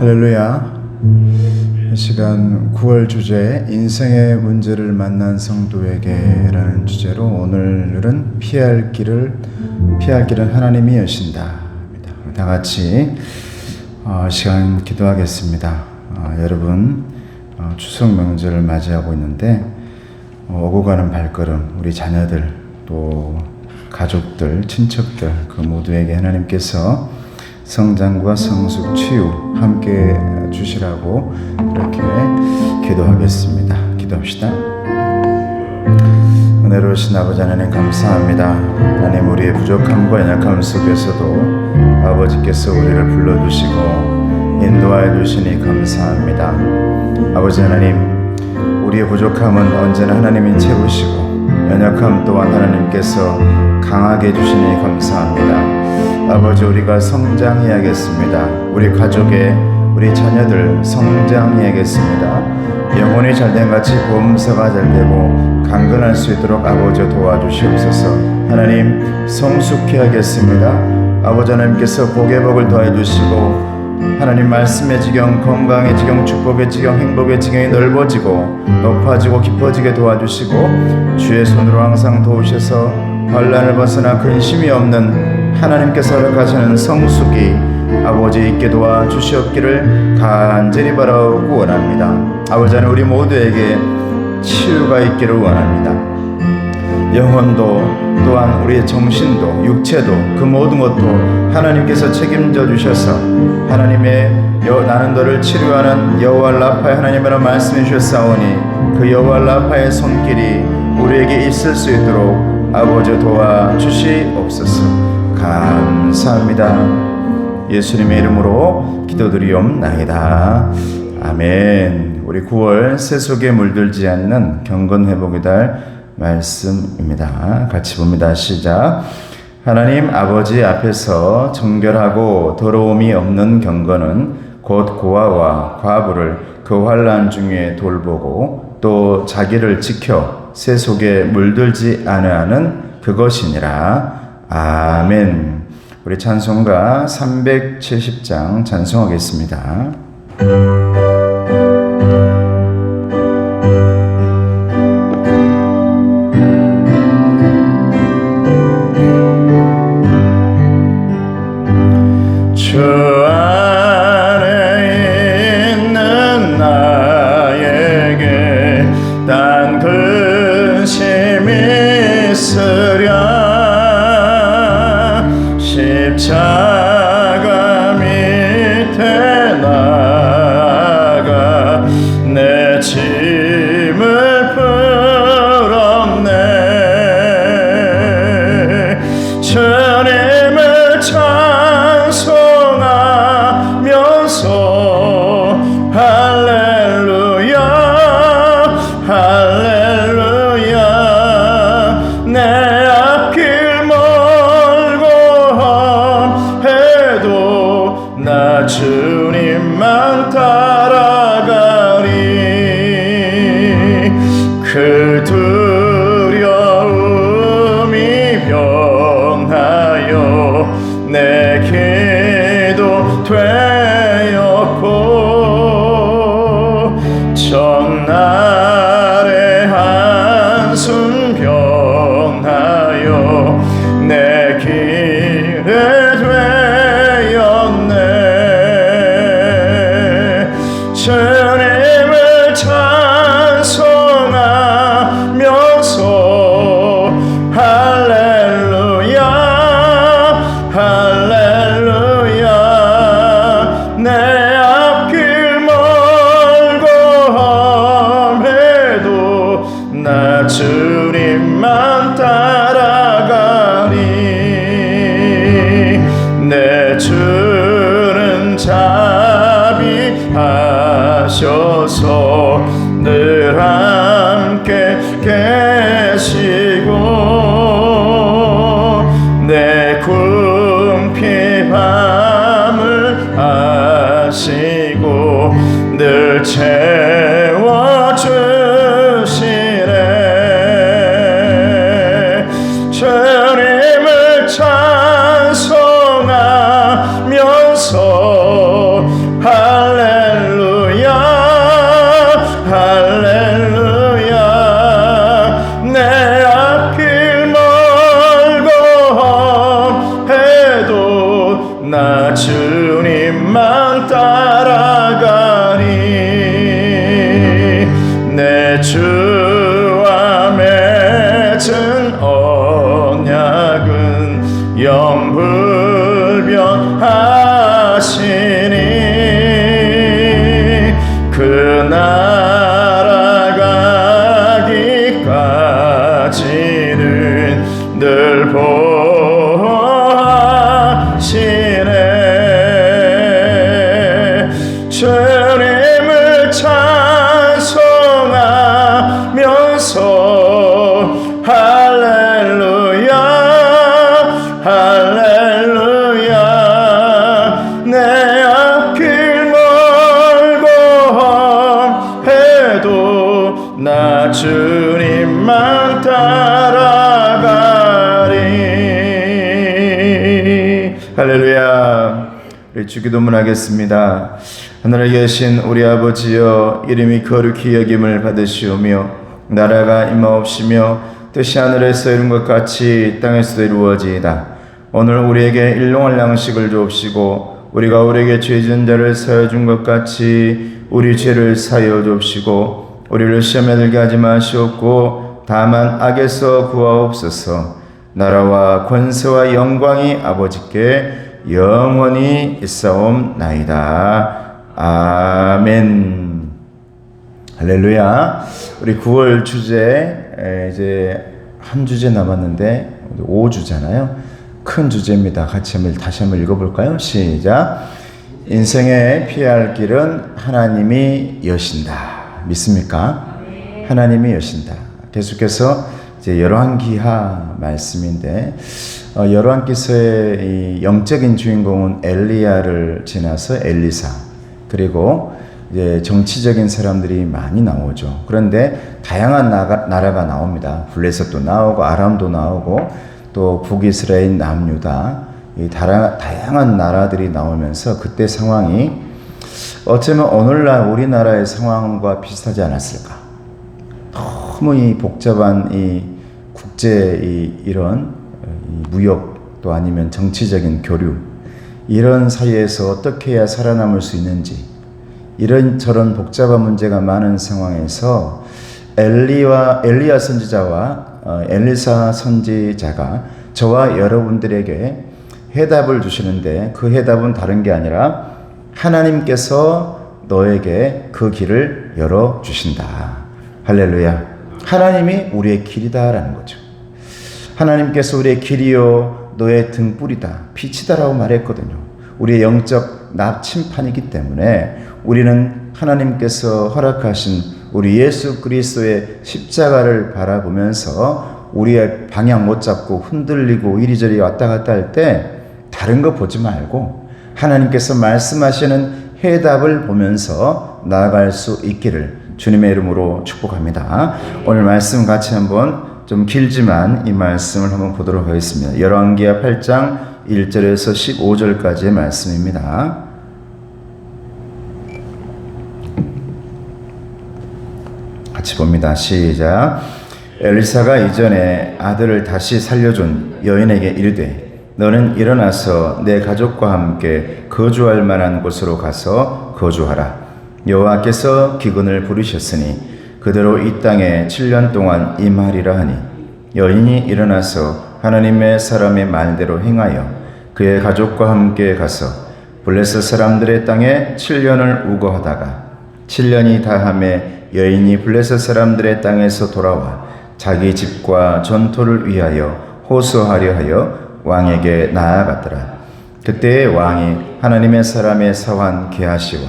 할렐루야. 이 시간 9월 주제 인생의 문제를 만난 성도에게 라는 주제로 오늘은 피할 길은 하나님이 여신다. 다 같이 시간 기도하겠습니다. 여러분 추석 명절을 맞이하고 있는데 오고 가는 발걸음, 우리 자녀들 또 가족들, 친척들 그 모두에게 하나님께서 성장과 성숙, 치유 함께 주시라고 이렇게 기도하겠습니다. 기도합시다. 은혜로우신 아버지 하나님 감사합니다. 하나님, 우리의 부족함과 연약함 속에서도 아버지께서 우리를 불러주시고 인도하여 주시니 감사합니다. 아버지 하나님, 우리의 부족함은 언제나 하나님이 채우시고 연약함 또한 하나님께서 강하게 해주시니 감사합니다. 아버지, 우리가 성장해야겠습니다. 우리 가족의 우리 자녀들 성장해야겠습니다. 영혼이 잘된 같이 보험사가 잘되고 강건할 수 있도록 아버지 도와주시옵소서. 하나님, 성숙해야겠습니다. 아버지 하나님께서 복의 복을 더해 주시고 하나님 말씀의 지경, 건강의 지경, 축복의 지경, 행복의 지경이 넓어지고 높아지고 깊어지게 도와주시고 주의 손으로 항상 도우셔서 환난을 벗어나 근심이 없는 하나님께서 허락하시는 성숙이 아버지 있게 도와주시옵기를 간절히 바라고 원합니다. 아버지 하나님, 우리 모두에게 치유가 있기를 원합니다. 영혼도 또한 우리의 정신도 육체도 그 모든 것도 하나님께서 책임져 주셔서 하나님의 나는 너를 치료하는 여호와 라파의 하나님이라는 말씀해 주셨사오니 그 여호와 라파의 손길이 우리에게 있을 수 있도록 아버지 도와주시옵소서. 감사합니다. 예수님의 이름으로 기도드리옵나이다. 아멘. 우리 9월 세속에 물들지 않는 경건회복의 달 말씀입니다. 같이 봅니다. 시작. 하나님 아버지 앞에서 정결하고 더러움이 없는 경건은 곧 고아와 과부를 그 환난 중에 돌보고 또 자기를 지켜 세속에 물들지 아니하는 그것이니라. 아멘. 우리 찬송가 370장 찬송하겠습니다. 주 안에 있는 나에게 단 근심이 있으랴. 십자가 밑에 나가 내 짐을 풀었네. 주님을 찬송하면서 할렐루야 할렐루야. 내 앞길 나 주님만 따라가리. 그 두려움이 변하여 내 기도 되었고 전날의 한숨 변하여 내 길에 주님을 찬송하면서 할렐루야 할렐루야. 내 앞길 멀고 험해도 나 주님만 따라가리. 내 주는 자비하셔서 늘 함께 계시고 내 궁핍함을 아시고 늘 채워주시네. 주님을 찬송하면서 할렐루야 영불변하시니 그 나라 가기까지는 늘 보시네. 주님을 찬송하면서 할렐루야 할렐루야. 내 앞길 멀고 험해도 나 주님만 따라가리. 할렐루야. 우리 주기도문 하겠습니다. 하늘에 계신 우리 아버지여, 이름이 거룩히 여김을 받으시오며 나라가 임하옵시며 뜻이 하늘에서 이룬 것 같이 땅에서도 이루어지이다. 오늘 우리에게 일용할 양식을 주옵시고 우리가 우리에게 죄 지은 자를 사하여 준 것 같이 우리 죄를 사하여 주옵시고 우리를 시험에 들게 하지 마시옵고 다만 악에서 구하옵소서. 나라와 권세와 영광이 아버지께 영원히 있사옵나이다. 아멘. 할렐루야. 우리 9월 주제 이제 한 주제 남았는데 5주잖아요. 큰 주제입니다. 같이 다시 한번 읽어볼까요? 시작. 인생의 피해야 할 길은 하나님이 여신다. 믿습니까? 하나님이 여신다. 계속해서 이제 열왕기하 말씀인데 열왕기서의 이 영적인 주인공은 엘리야를 지나서 엘리사, 그리고 이제 정치적인 사람들이 많이 나오죠. 그런데 다양한 나라가 나옵니다. 블레셋도 나오고 아람도 나오고 또 북이스라엘, 남유다, 이 다양한 나라들이 나오면서 그때 상황이 어쩌면 오늘날 우리나라의 상황과 비슷하지 않았을까. 너무 이 복잡한 이 국제 이런 무역 또 아니면 정치적인 교류, 이런 사이에서 어떻게 해야 살아남을 수 있는지, 이런저런 복잡한 문제가 많은 상황에서 엘리야 선지자와 엘리사 선지자가 저와 여러분들에게 해답을 주시는데, 그 해답은 다른 게 아니라 하나님께서 너에게 그 길을 열어주신다. 할렐루야. 하나님이 우리의 길이다라는 거죠. 하나님께서 우리의 길이요 너의 등불이다, 빛이다라고 말했거든요. 우리의 영적 나침판이기 때문에 우리는 하나님께서 허락하신 우리 예수 그리스도의 십자가를 바라보면서 우리의 방향 못 잡고 흔들리고 이리저리 왔다 갔다 할 때 다른 거 보지 말고 하나님께서 말씀하시는 해답을 보면서 나아갈 수 있기를 주님의 이름으로 축복합니다. 오늘 말씀 같이 한번 좀 길지만 이 말씀을 한번 보도록 하겠습니다. 열왕기하 8장 1절에서 15절까지의 말씀입니다. 같이 봅니다. 시작. 엘리사가 이전에 아들을 다시 살려준 여인에게 이르되 너는 일어나서 내 가족과 함께 거주할 만한 곳으로 가서 거주하라. 여호와께서 기근을 부르셨으니 그대로 이 땅에 7년 동안 임하리라 하니 여인이 일어나서 하나님의 사람의 말대로 행하여 그의 가족과 함께 가서 블레셋 사람들의 땅에 7년을 우거하다가 7년이 다함에 여인이 블레셋 사람들의 땅에서 돌아와 자기 집과 전토를 위하여 호소하려 하여 왕에게 나아갔더라. 그때 왕이 하나님의 사람의 사환 게하시와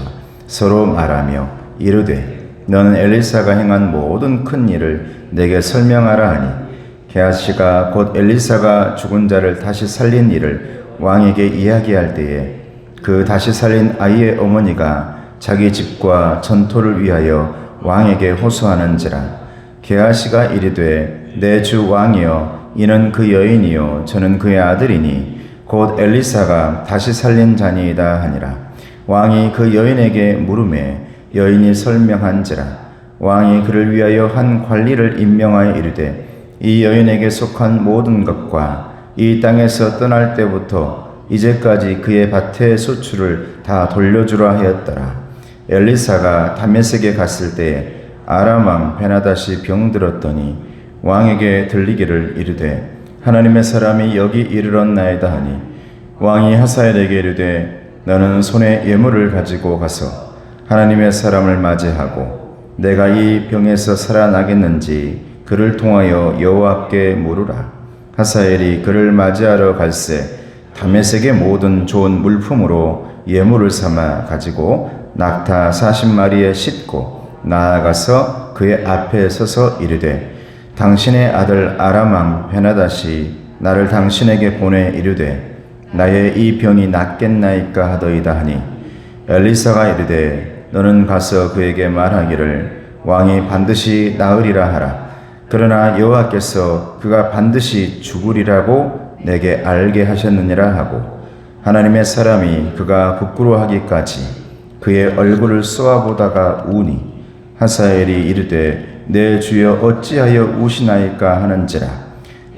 서로 말하며 이르되 너는 엘리사가 행한 모든 큰 일을 내게 설명하라 하니 게하시가 곧 엘리사가 죽은 자를 다시 살린 일을 왕에게 이야기할 때에 그 다시 살린 아이의 어머니가 자기 집과 전토를 위하여 왕에게 호소하는지라. 게하시가 이르되 내 주 왕이여 이는 그 여인이요 저는 그의 아들이니 곧 엘리사가 다시 살린 자니이다 하니라. 왕이 그 여인에게 물으매 여인이 설명한지라. 왕이 그를 위하여 한 관리를 임명하여 이르되 이 여인에게 속한 모든 것과 이 땅에서 떠날 때부터 이제까지 그의 밭의 소출을 다 돌려주라 하였더라. 엘리사가 다메섹에 갔을 때에 아람 왕 베나다시 병들었더니 왕에게 들리기를 이르되 하나님의 사람이 여기 이르렀나이다 하니 왕이 하사엘에게 이르되 너는 손에 예물을 가지고 가서 하나님의 사람을 맞이하고 내가 이 병에서 살아나겠는지 그를 통하여 여호와께 물으라. 하사엘이 그를 맞이하러 갈새 다메섹의 모든 좋은 물품으로 예물을 삼아 가지고 낙타 40마리에 싣고 나아가서 그의 앞에 서서 이르되 당신의 아들 아람 왕 베나닷이 나를 당신에게 보내 이르되 나의 이 병이 낫겠나이까 하더이다 하니 엘리사가 이르되 너는 가서 그에게 말하기를 왕이 반드시 나으리라 하라. 그러나 여호와께서 그가 반드시 죽으리라고 내게 알게 하셨느니라 하고 하나님의 사람이 그가 부끄러워하기까지 그의 얼굴을 쏘아보다가 우니 하사엘이 이르되 내 주여 어찌하여 우시나이까 하는지라.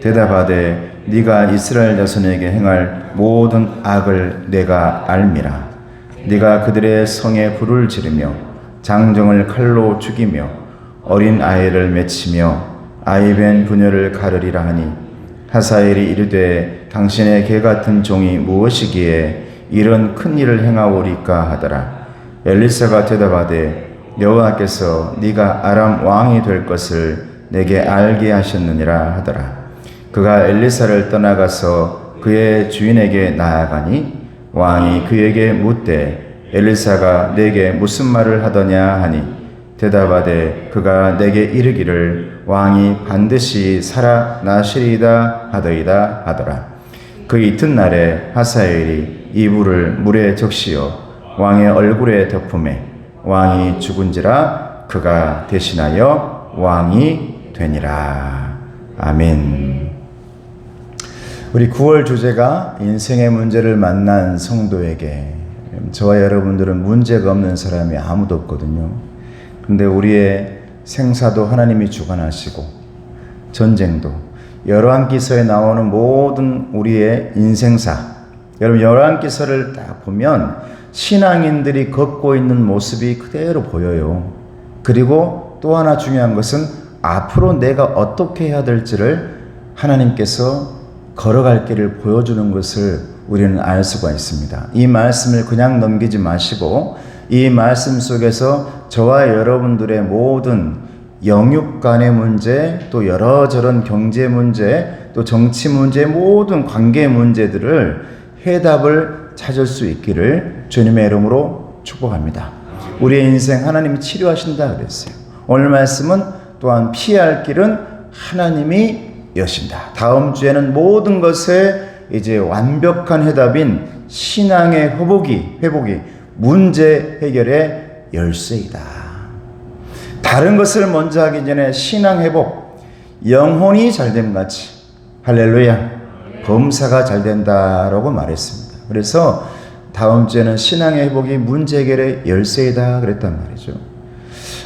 대답하되 네가 이스라엘 자손에게 행할 모든 악을 내가 알미라. 네가 그들의 성에 불을 지르며 장정을 칼로 죽이며 어린 아이를 맺히며 아이벤 부녀를 가르리라 하니 하사엘이 이르되 당신의 개 같은 종이 무엇이기에 이런 큰 일을 행하오리까 하더라. 엘리사가 대답하되 여호와께서 네가 아람 왕이 될 것을 내게 알게 하셨느니라 하더라. 그가 엘리사를 떠나가서 그의 주인에게 나아가니 왕이 그에게 묻되 엘리사가 내게 무슨 말을 하더냐 하니 대답하되 그가 내게 이르기를 왕이 반드시 살아나시리이다 하더이다 하더라. 그 이튿날에 하사엘이 이불을 물에 적시어 왕의 얼굴에 덮음에 왕이 죽은지라 그가 대신하여 왕이 되니라. 아멘. 우리 9월 주제가 인생의 문제를 만난 성도에게. 저와 여러분들은 문제가 없는 사람이 아무도 없거든요. 근데 우리의 생사도 하나님이 주관하시고 전쟁도 열왕기서에 나오는 모든 우리의 인생사, 여러분 열왕기서를 딱 보면 신앙인들이 걷고 있는 모습이 그대로 보여요. 그리고 또 하나 중요한 것은 앞으로 내가 어떻게 해야 될지를 하나님께서 걸어갈 길을 보여주는 것을 우리는 알 수가 있습니다. 이 말씀을 그냥 넘기지 마시고 이 말씀 속에서 저와 여러분들의 모든 영육 간의 문제, 또 여러저런 경제 문제, 또 정치 문제, 모든 관계 문제들을 해답을 찾을 수 있기를 주님의 이름으로 축복합니다. 우리의 인생 하나님이 치료하신다 그랬어요. 오늘 말씀은 또한 피할 길은 하나님이 여신다. 다음 주에는 모든 것에 이제 완벽한 해답인 신앙의 회복이 문제 해결의 열쇠이다. 다른 것을 먼저 하기 전에 신앙 회복, 영혼이 잘됨 같이 할렐루야 범사가 잘 된다라고 말했습니다. 그래서 다음 주에는 신앙의 회복이 문제 해결의 열쇠이다 그랬단 말이죠.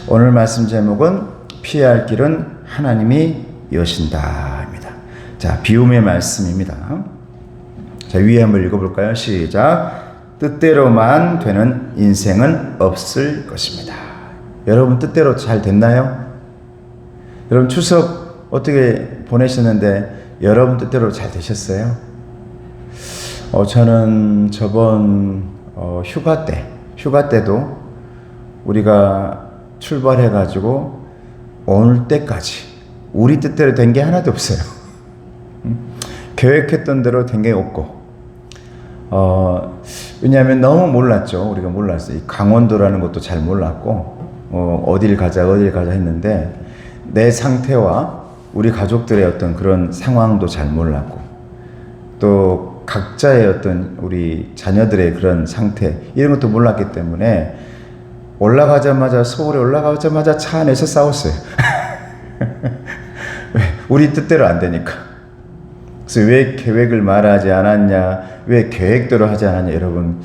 오늘 말씀 제목은 피할 길은 하나님이 여신다입니다. 자, 비움의 말씀입니다. 자, 위에 한번 읽어볼까요? 시작. 뜻대로만 되는 인생은 없을 것입니다. 여러분 뜻대로 잘 됐나요? 여러분 추석 어떻게 보내셨는데 여러분 뜻대로 잘 되셨어요? 저는 저번 휴가 때도 우리가 출발해가지고 오늘 때까지 우리 뜻대로 된 게 하나도 없어요. 계획했던 대로 된 게 없고 왜냐하면 너무 몰랐죠. 우리가 몰랐어요. 강원도라는 것도 잘 몰랐고 어딜 가자 했는데 내 상태와 우리 가족들의 어떤 그런 상황도 잘 몰랐고 또 각자의 어떤 우리 자녀들의 그런 상태 이런 것도 몰랐기 때문에 서울에 올라가자마자 차 안에서 싸웠어요. 우리 뜻대로 안 되니까. 그래서 왜 계획을 말하지 않았냐, 왜 계획대로 하지 않았냐. 여러분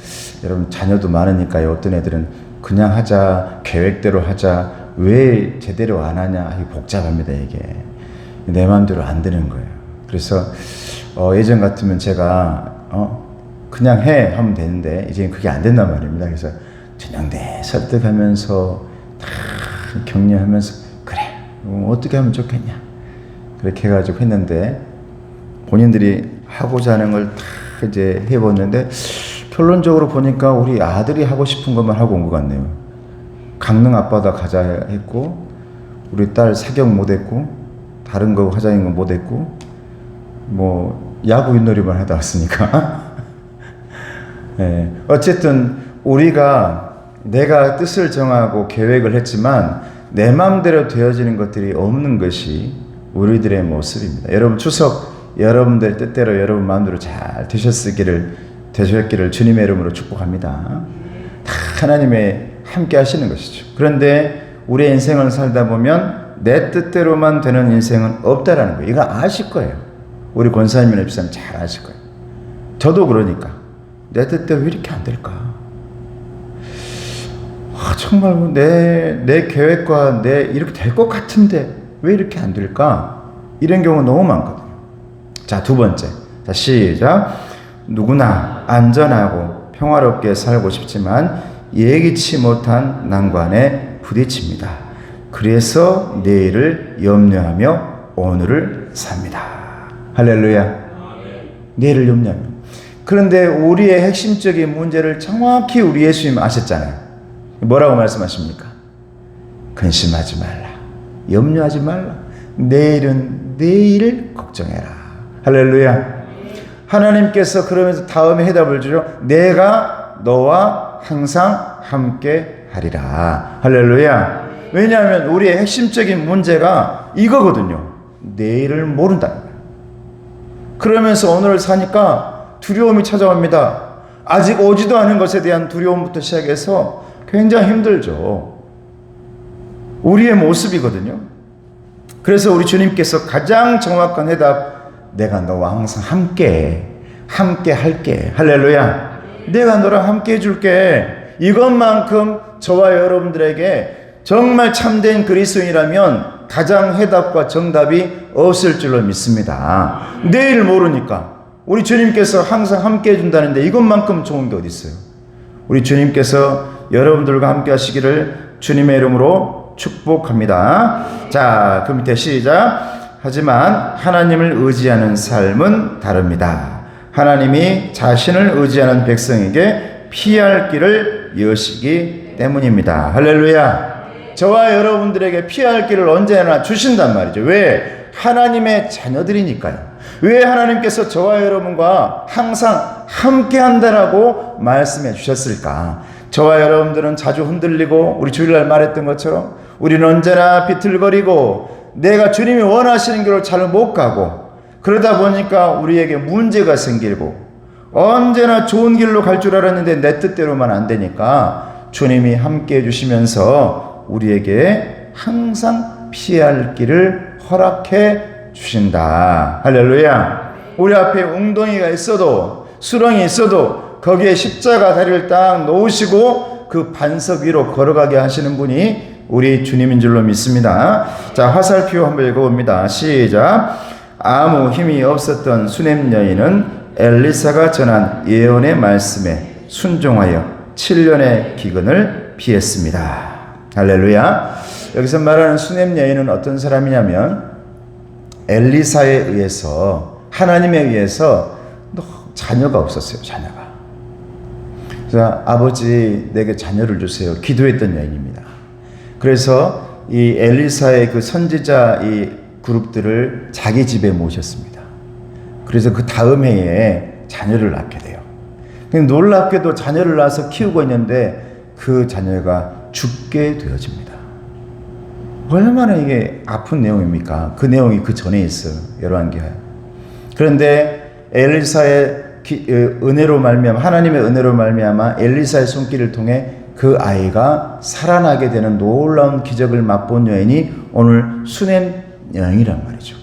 자녀도 많으니까요. 어떤 애들은 그냥 하자, 계획대로 하자, 왜 제대로 안 하냐. 복잡합니다 이게. 내 마음대로 안 되는 거예요. 그래서 예전 같으면 제가 그냥 해 하면 되는데 이제는 그게 안 된단 말입니다. 그래서 전형대 설득하면서 다 격려하면서 그래 어떻게 하면 좋겠냐 그렇게 해가지고 했는데 본인들이 하고자 하는 걸 다 이제 해봤는데 결론적으로 보니까 우리 아들이 하고 싶은 것만 하고 온 것 같네요. 강릉 앞바다 가자 했고 우리 딸 사격 못했고 다른 거 하자는 거 못했고 뭐 야구 윷놀이만 하다 왔으니까 네. 어쨌든 우리가 내가 뜻을 정하고 계획을 했지만 내 마음대로 되어지는 것들이 없는 것이 우리들의 모습입니다. 여러분 추석 여러분들 뜻대로 여러분 마음대로 잘 되셨기를 주님의 이름으로 축복합니다. 다 하나님의 함께 하시는 것이죠. 그런데 우리의 인생을 살다 보면 내 뜻대로만 되는 인생은 없다라는 거예요. 이거 아실 거예요. 우리 권사님이나 집사님 잘 아실 거예요. 저도 그러니까 내 뜻대로 왜 이렇게 안 될까? 정말 내 계획과 이렇게 될 것 같은데 왜 이렇게 안 될까? 이런 경우 너무 많거든요. 자, 두 번째. 자, 시작. 누구나 안전하고 평화롭게 살고 싶지만 예기치 못한 난관에 부딪힙니다. 그래서 내일을 염려하며 오늘을 삽니다. 할렐루야. 내일을 염려하며. 그런데 우리의 핵심적인 문제를 정확히 우리 예수님 아셨잖아요. 뭐라고 말씀하십니까? 근심하지 말라. 염려하지 말라. 내일은 내일을 걱정해라. 할렐루야. 하나님께서 그러면서 다음에 해답을 주죠. 내가 너와 항상 함께 하리라. 할렐루야. 왜냐하면 우리의 핵심적인 문제가 이거거든요. 내일을 모른다. 그러면서 오늘을 사니까 두려움이 찾아옵니다. 아직 오지도 않은 것에 대한 두려움부터 시작해서 굉장히 힘들죠. 우리의 모습이거든요. 그래서 우리 주님께서 가장 정확한 해답, 내가 너와 항상 함께 할게. 할렐루야. 내가 너랑 함께 해줄게. 이것만큼 저와 여러분들에게 정말 참된 그리스도인이라면 가장 해답과 정답이 없을 줄로 믿습니다. 내일 모르니까 우리 주님께서 항상 함께 해준다는데 이것만큼 좋은 게 어디 있어요? 우리 주님께서 여러분들과 함께 하시기를 주님의 이름으로 축복합니다. 자, 그 밑에 시작. 하지만 하나님을 의지하는 삶은 다릅니다. 하나님이 자신을 의지하는 백성에게 피할 길을 여시기 때문입니다. 할렐루야. 저와 여러분들에게 피할 길을 언제나 주신단 말이죠. 왜? 하나님의 자녀들이니까요. 왜 하나님께서 저와 여러분과 항상 함께 한다라고 말씀해 주셨을까? 저와 여러분들은 자주 흔들리고 우리 주일날 말했던 것처럼 우리는 언제나 비틀거리고 내가 주님이 원하시는 길로 잘 못 가고 그러다 보니까 우리에게 문제가 생기고 언제나 좋은 길로 갈 줄 알았는데 내 뜻대로만 안 되니까 주님이 함께 해주시면서 우리에게 항상 피할 길을 허락해 주신다. 할렐루야. 우리 앞에 웅덩이가 있어도 수렁이 있어도 거기에 십자가 다리를 딱 놓으시고 그 반석 위로 걸어가게 하시는 분이 우리 주님인 줄로 믿습니다. 자, 화살표 한번 읽어봅니다. 시작. 아무 힘이 없었던 수넴 여인은 엘리사가 전한 예언의 말씀에 순종하여 7년의 기근을 피했습니다. 할렐루야. 여기서 말하는 수넴 여인은 어떤 사람이냐면 엘리사에 의해서 하나님에 의해서 자녀가 없었어요. 자녀가. 그래서 아버지 내게 자녀를 주세요. 기도했던 여인입니다. 그래서 이 엘리사의 그 선지자 이 그룹들을 자기 집에 모셨습니다. 그래서 그 다음 해에 자녀를 낳게 돼요. 놀랍게도 자녀를 낳아서 키우고 있는데 그 자녀가 죽게 되어집니다. 얼마나 이게 아픈 내용입니까? 그 내용이 그 전에 있어요. 열왕기하. 그런데 엘리사의 은혜로 말미암아 하나님의 은혜로 말미암아 엘리사의 손길을 통해 그 아이가 살아나게 되는 놀라운 기적을 맛본 여인이 오늘 수넴 여인이란 말이죠.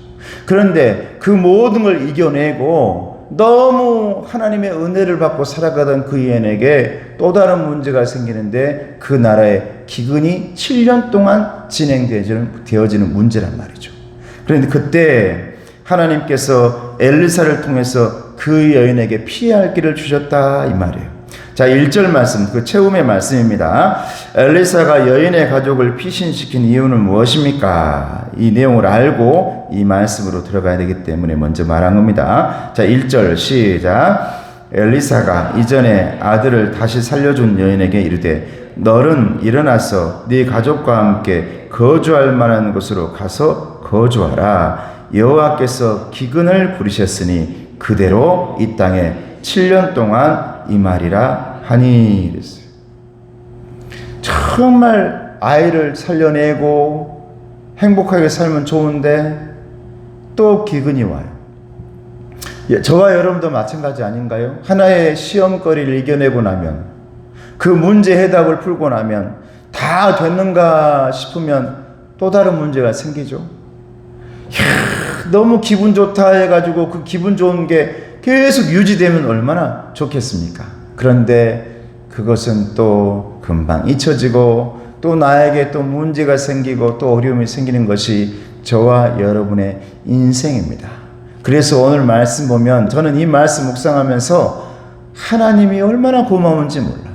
그런데 그 모든 걸 이겨내고 너무 하나님의 은혜를 받고 살아가던 그 여인에게 또 다른 문제가 생기는데 그 나라의 기근이 7년 동안 진행되어지는 문제란 말이죠. 그런데 그때 하나님께서 엘리사를 통해서 그 여인에게 피할 길을 주셨다 이 말이에요. 자, 1절 말씀, 그 채움의 말씀입니다. 엘리사가 여인의 가족을 피신시킨 이유는 무엇입니까? 이 내용을 알고 이 말씀으로 들어가야 되기 때문에 먼저 말한 겁니다. 자, 1절 시작. 엘리사가 이전에 아들을 다시 살려준 여인에게 이르되 너는 일어나서 네 가족과 함께 거주할 만한 곳으로 가서 거주하라. 여호와께서 기근을 부리셨으니 그대로 이 땅에 7년 동안 임하리라 하니 이랬어요. 정말 아이를 살려내고 행복하게 살면 좋은데 또 기근이 와요. 저와 여러분도 마찬가지 아닌가요? 하나의 시험거리를 이겨내고 나면, 그 문제 해답을 풀고 나면 다 됐는가 싶으면 또 다른 문제가 생기죠. 너무 기분 좋다 해가지고 그 기분 좋은 게 계속 유지되면 얼마나 좋겠습니까? 그런데 그것은 또 금방 잊혀지고 또 나에게 또 문제가 생기고 또 어려움이 생기는 것이 저와 여러분의 인생입니다. 그래서 오늘 말씀 보면 저는 이 말씀 묵상하면서 하나님이 얼마나 고마운지 몰라.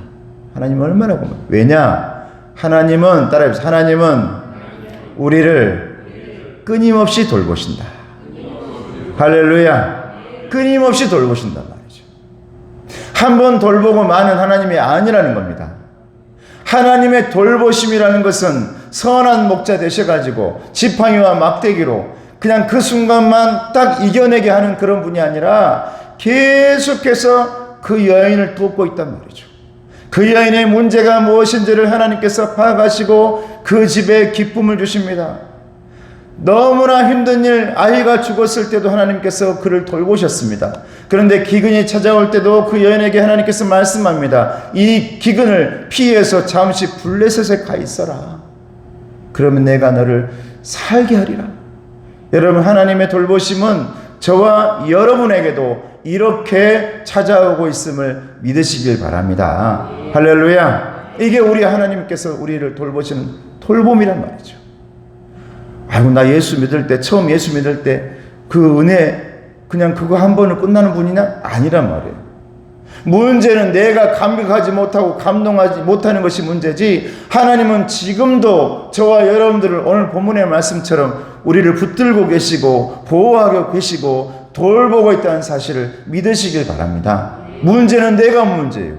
하나님이 얼마나 고마워. 왜냐? 하나님은, 따라해보세요. 하나님은 우리를 끊임없이 돌보신다. 할렐루야. 끊임없이 돌보신단 말이죠. 한 번 돌보고 마는 하나님이 아니라는 겁니다. 하나님의 돌보심이라는 것은 선한 목자 되셔가지고 지팡이와 막대기로 그냥 그 순간만 딱 이겨내게 하는 그런 분이 아니라 계속해서 그 여인을 돕고 있단 말이죠. 그 여인의 문제가 무엇인지를 하나님께서 파악하시고 그 집에 기쁨을 주십니다. 너무나 힘든 일, 아이가 죽었을 때도 하나님께서 그를 돌보셨습니다. 그런데 기근이 찾아올 때도 그 여인에게 하나님께서 말씀합니다. 이 기근을 피해서 잠시 블레셋에 가 있어라. 그러면 내가 너를 살게 하리라. 여러분, 하나님의 돌보심은 저와 여러분에게도 이렇게 찾아오고 있음을 믿으시길 바랍니다. 할렐루야. 이게 우리 하나님께서 우리를 돌보시는 돌봄이란 말이죠. 아이고, 나 예수 믿을 때, 처음 예수 믿을 때 그 은혜 그냥 그거 한 번은 끝나는 분이냐? 아니란 말이에요. 문제는 내가 감격하지 못하고 감동하지 못하는 것이 문제지, 하나님은 지금도 저와 여러분들을 오늘 본문의 말씀처럼 우리를 붙들고 계시고 보호하고 계시고 돌보고 있다는 사실을 믿으시길 바랍니다. 문제는 내가 문제예요.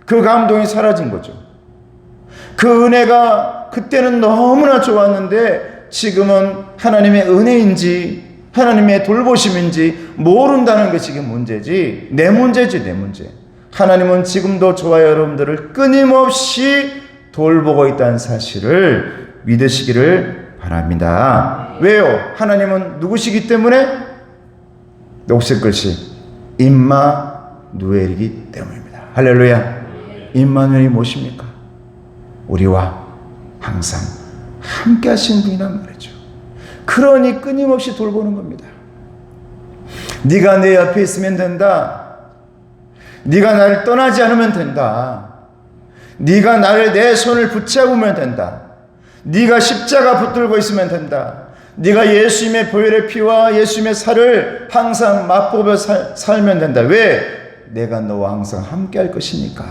그 감동이 사라진 거죠. 그 은혜가 그때는 너무나 좋았는데 지금은 하나님의 은혜인지 하나님의 돌보심인지 모른다는 것이 이게 문제지, 내 문제지, 내 문제. 하나님은 지금도 저와 여러분들을 끊임없이 돌보고 있다는 사실을 믿으시기를 바랍니다. 왜요? 하나님은 누구시기 때문에? 녹색 글씨 임마누엘이기 때문입니다. 할렐루야. 임마누엘이 무엇입니까? 우리와 항상 함께 하신 분이란 말이죠. 그러니 끊임없이 돌보는 겁니다. 네가 내 옆에 있으면 된다. 네가 나를 떠나지 않으면 된다. 네가 나를 내 손을 붙잡으면 된다. 네가 십자가 붙들고 있으면 된다. 네가 예수님의 보혈의 피와 예수님의 살을 항상 맛보며 살면 된다. 왜? 내가 너와 항상 함께 할 것이니까.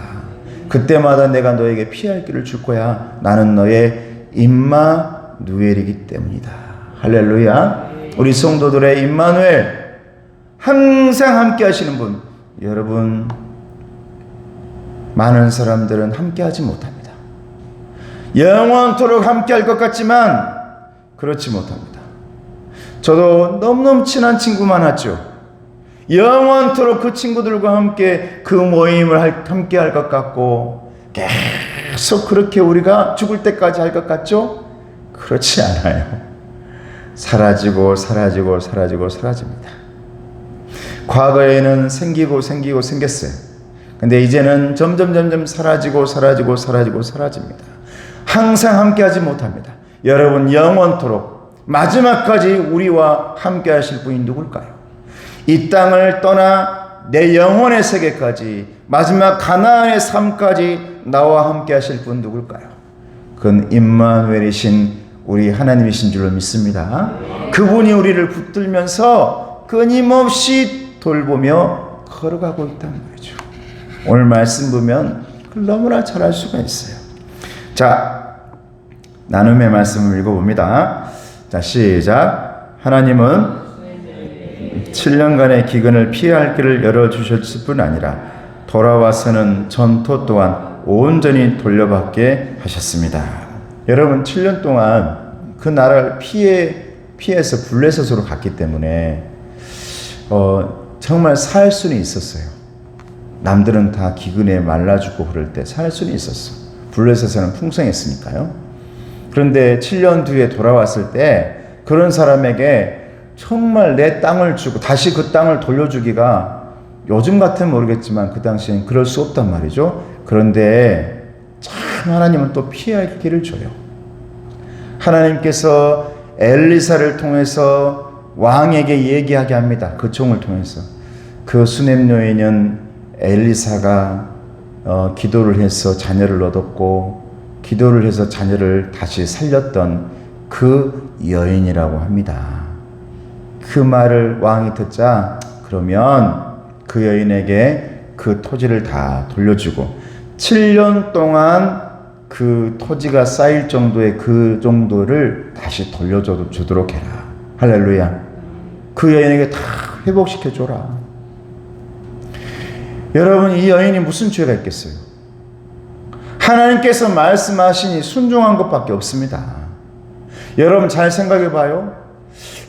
그때마다 내가 너에게 피할 길을 줄 거야. 나는 너의 임마누엘이기 때문이다. 할렐루야. 우리 성도들의 임마누엘, 항상 함께 하시는 분. 여러분, 많은 사람들은 함께 하지 못합니다. 영원토록 함께 할 것 같지만 그렇지 못합니다. 저도 너무너무 친한 친구 많았죠. 영원토록 그 친구들과 함께 그 모임을 함께 할 것 같고 계속 그렇게 우리가 죽을 때까지 할 것 같죠? 그렇지 않아요. 사라지고 사라지고 사라지고 사라집니다. 과거에는 생기고 생겼어요. 근데 이제는 점점 사라지고 사라집니다. 항상 함께 하지 못합니다. 여러분, 영원토록 마지막까지 우리와 함께 하실 분이 누굴까요? 이 땅을 떠나 내 영혼의 세계까지, 마지막 가나안의 삶까지 나와 함께 하실 분 누굴까요? 그건 임마누엘이신 우리 하나님이신 줄로 믿습니다. 그분이 우리를 붙들면서 끊임없이 돌보며 걸어가고 있다는 거죠. 오늘 말씀 보면 너무나 잘 알 수가 있어요. 자, 나눔의 말씀을 읽어봅니다. 자, 시작. 하나님은 7년간의 기근을 피할 길을 열어주셨을 뿐 아니라 돌아와서는 전토 또한 온전히 돌려받게 하셨습니다. 여러분, 7년 동안 그 나라를 피해서 블레셋으로 갔기 때문에 정말 살 수는 있었어요. 남들은 다 기근에 말라 죽고 그럴 때 살 수는 있었어. 블레셋에는 풍성했으니까요. 그런데 7년 뒤에 돌아왔을 때 그런 사람에게 정말 내 땅을 주고 다시 그 땅을 돌려주기가 요즘 같으면 모르겠지만 그 당시엔 그럴 수 없단 말이죠. 그런데 참 하나님은 또 피할 길을 줘요. 하나님께서 엘리사를 통해서 왕에게 얘기하게 합니다. 그 종을 통해서. 그 수넴 여인은 엘리사가 기도를 해서 자녀를 얻었고 기도를 해서 자녀를 다시 살렸던 그 여인이라고 합니다. 그 말을 왕이 듣자 그러면 그 여인에게 그 토지를 다 돌려주고 7년 동안 그 토지가 쌓일 정도의 그 정도를 다시 돌려주도록 해라. 할렐루야. 그 여인에게 다 회복시켜줘라. 여러분, 이 여인이 무슨 죄가 있겠어요? 하나님께서 말씀하시니 순종한 것밖에 없습니다. 여러분 잘 생각해 봐요.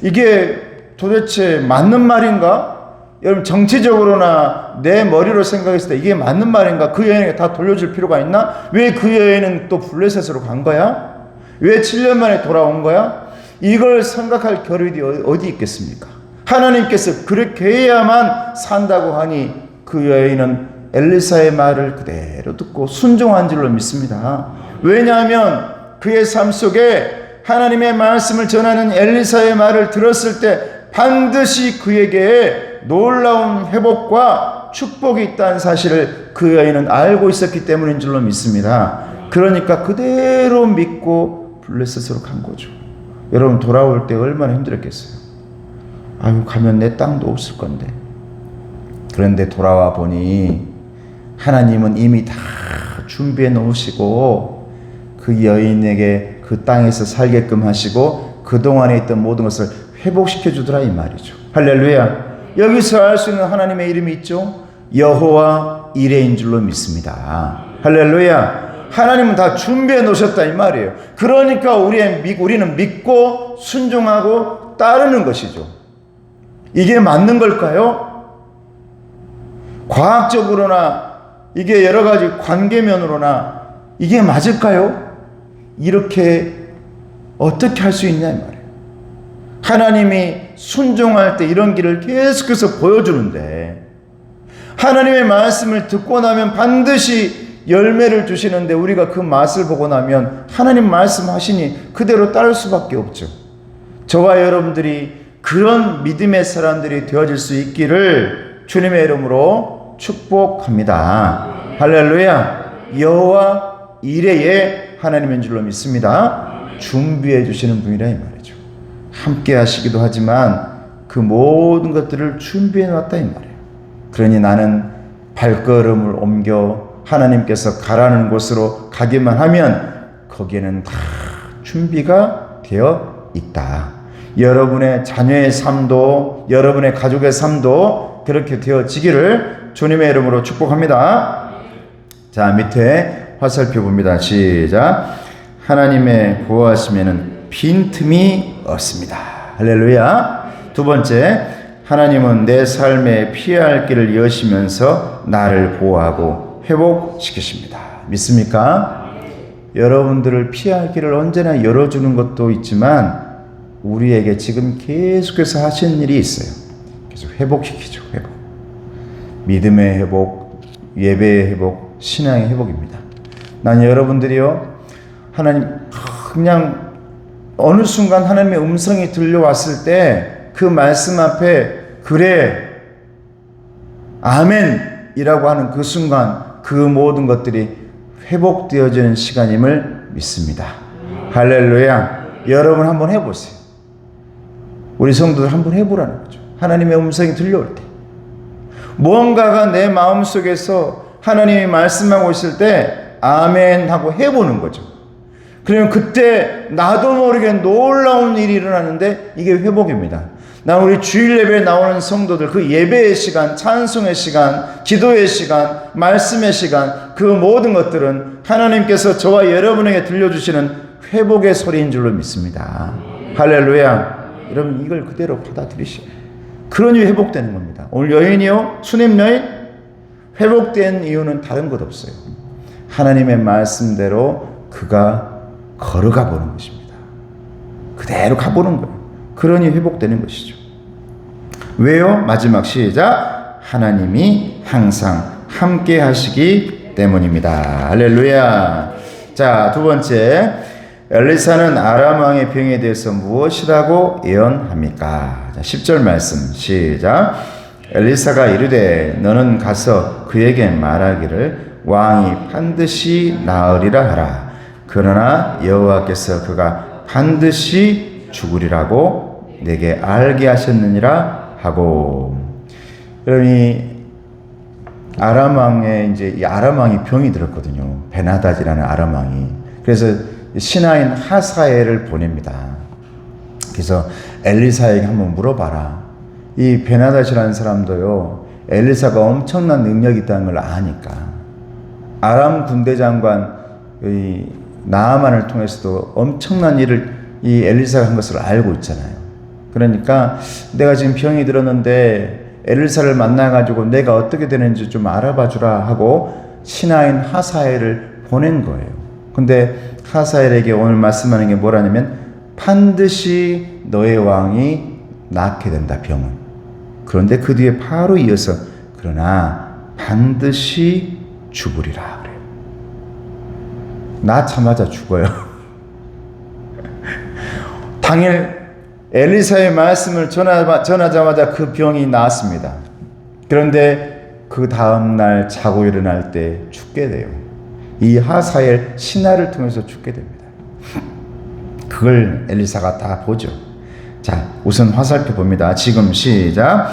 이게 도대체 맞는 말인가? 여러분 정치적으로나 내 머리로 생각했을 때 이게 맞는 말인가? 그 여인에게 다 돌려줄 필요가 있나? 왜 그 여인은 또 블레셋으로 간 거야? 왜 7년 만에 돌아온 거야? 이걸 생각할 겨를이 어디 있겠습니까? 하나님께서 그렇게 해야만 산다고 하니 그 여인은 엘리사의 말을 그대로 듣고 순종한 줄로 믿습니다. 왜냐하면 그의 삶 속에 하나님의 말씀을 전하는 엘리사의 말을 들었을 때 반드시 그에게 놀라운 회복과 축복이 있다는 사실을 그 여인은 알고 있었기 때문인 줄로 믿습니다. 그러니까 그대로 믿고 블레셋으로 간 거죠. 여러분 돌아올 때 얼마나 힘들었겠어요. 아유, 가면 내 땅도 없을 건데. 그런데 돌아와 보니 하나님은 이미 다 준비해 놓으시고 그 여인에게 그 땅에서 살게끔 하시고 그동안에 있던 모든 것을 회복시켜 주더라 이 말이죠. 할렐루야. 여기서 알 수 있는 하나님의 이름이 있죠. 여호와 이레인 줄로 믿습니다. 할렐루야. 하나님은 다 준비해 놓으셨다 이 말이에요. 그러니까 우리는 믿고 순종하고 따르는 것이죠. 이게 맞는 걸까요? 과학적으로나 이게 여러 가지 관계면으로나 이게 맞을까요? 이렇게 어떻게 할 수 있냐 이 말이에요. 하나님이 순종할 때 이런 길을 계속해서 보여주는데 하나님의 말씀을 듣고 나면 반드시 열매를 주시는데 우리가 그 맛을 보고 나면 하나님 말씀하시니 그대로 따를 수밖에 없죠. 저와 여러분들이 그런 믿음의 사람들이 되어질 수 있기를 주님의 이름으로 축복합니다. 할렐루야. 여호와 이레의 하나님인 줄로 믿습니다. 준비해 주시는 분이라 이 말이죠. 함께 하시기도 하지만 그 모든 것들을 준비해 놨다 이 말이에요. 그러니 나는 발걸음을 옮겨 하나님께서 가라는 곳으로 가기만 하면 거기에는 다 준비가 되어 있다. 여러분의 자녀의 삶도 여러분의 가족의 삶도 그렇게 되어지기를 주님의 이름으로 축복합니다. 자, 밑에 화살표 봅니다. 시작. 하나님의 보호하심에는 빈틈이 없습니다. 할렐루야. 두 번째, 하나님은 내 삶에 피할 길을 여시면서 나를 보호하고 회복시키십니다. 믿습니까? 여러분들을 피할 길을 언제나 열어주는 것도 있지만 우리에게 지금 계속해서 하시는 일이 있어요. 계속 회복시키죠. 회복. 믿음의 회복, 예배의 회복, 신앙의 회복입니다. 난 여러분들이요, 하나님 그냥 어느 순간 하나님의 음성이 들려왔을 때 그 말씀 앞에 그래 아멘이라고 하는 그 순간 그 모든 것들이 회복되어지는 시간임을 믿습니다. 할렐루야. 여러분 한번 해보세요. 우리 성도들 한번 해보라는 거죠. 하나님의 음성이 들려올 때 뭔가가 내 마음속에서 하나님이 말씀하고 있을 때 아멘 하고 해보는 거죠. 그러면 그때 나도 모르게 놀라운 일이 일어나는데 이게 회복입니다. 나 우리 주일 예배에 나오는 성도들 그 예배의 시간, 찬송의 시간, 기도의 시간, 말씀의 시간 그 모든 것들은 하나님께서 저와 여러분에게 들려주시는 회복의 소리인 줄로 믿습니다. 할렐루야. 여러분 이걸 그대로 받아들이시고 그러니 회복되는 겁니다. 오늘 여인이요 수냄 여인 회복된 이유는 다른 것 없어요. 하나님의 말씀대로 그가 걸어가 보는 것입니다. 그대로 가보는 거예요. 그러니 회복되는 것이죠. 왜요? 마지막 시작. 하나님이 항상 함께 하시기 때문입니다. 할렐루야. 자, 두 번째. 엘리사는 아람 왕의 병에 대해서 무엇이라고 예언합니까? 자, 10절 말씀 시작. 엘리사가 이르되 너는 가서 그에게 말하기를 왕이 반드시 나으리라 하라. 그러나 여호와께서 그가 반드시 죽으리라고 내게 알게 하셨느니라 하고. 여러분이 아람 왕의 이제 이 아람 왕이 병이 들었거든요. 베나닷이라는 아람 왕이. 그래서 신하인 하사엘을 보냅니다. 그래서 엘리사에게 한번 물어봐라. 이 베나닷이라는 사람도요, 엘리사가 엄청난 능력이 있다는 걸 아니까. 아람 군대 장관 나아만을 통해서도 엄청난 일을 이 엘리사가 한 것을 알고 있잖아요. 그러니까 내가 지금 병이 들었는데 엘리사를 만나가지고 내가 어떻게 되는지 좀 알아봐 주라 하고 신하인 하사엘을 보낸 거예요. 근데 하사엘에게 오늘 말씀하는 게 뭐라냐면 반드시 너의 왕이 낫게 된다, 병은. 그런데 그 뒤에 바로 이어서 그러나 반드시 죽으리라 그래요. 낳자마자 죽어요. 당일 엘리사의 말씀을 전하자마자 그 병이 나았습니다. 그런데 그 다음날 자고 일어날 때 죽게 돼요. 이 하사엘 신하를 통해서 죽게 됩니다. 그걸 엘리사가 다 보죠. 자, 우선 화살표 봅니다. 지금 시작.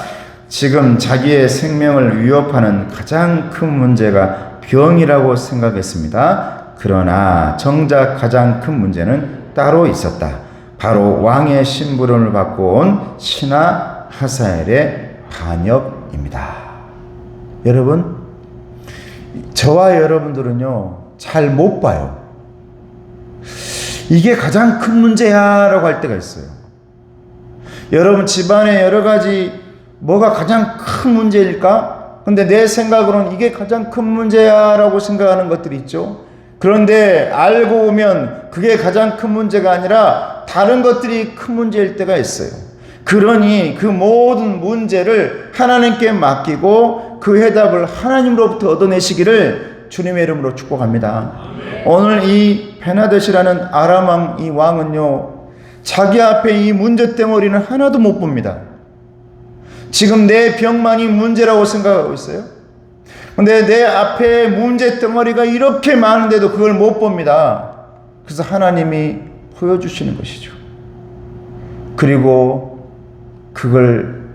지금 자기의 생명을 위협하는 가장 큰 문제가 병이라고 생각했습니다. 그러나 정작 가장 큰 문제는 따로 있었다. 바로 왕의 심부름을 받고 온 신하 하사엘의 반역입니다. 여러분, 저와 여러분들은요, 잘 못 봐요. 이게 가장 큰 문제야 라고 할 때가 있어요. 여러분 집안에 여러 가지 뭐가 가장 큰 문제일까? 근데 내 생각으로는 이게 가장 큰 문제야 라고 생각하는 것들이 있죠. 그런데 알고 보면 그게 가장 큰 문제가 아니라 다른 것들이 큰 문제일 때가 있어요. 그러니 그 모든 문제를 하나님께 맡기고 그 해답을 하나님으로부터 얻어내시기를 주님의 이름으로 축복합니다. 오늘 이 베나닷이라는 아람 왕, 이 왕은요, 자기 앞에 이 문제덩어리는 하나도 못 봅니다. 지금 내 병만이 문제라고 생각하고 있어요. 근데 내 앞에 문제덩어리가 이렇게 많은데도 그걸 못 봅니다. 그래서 하나님이 보여주시는 것이죠. 그리고 그걸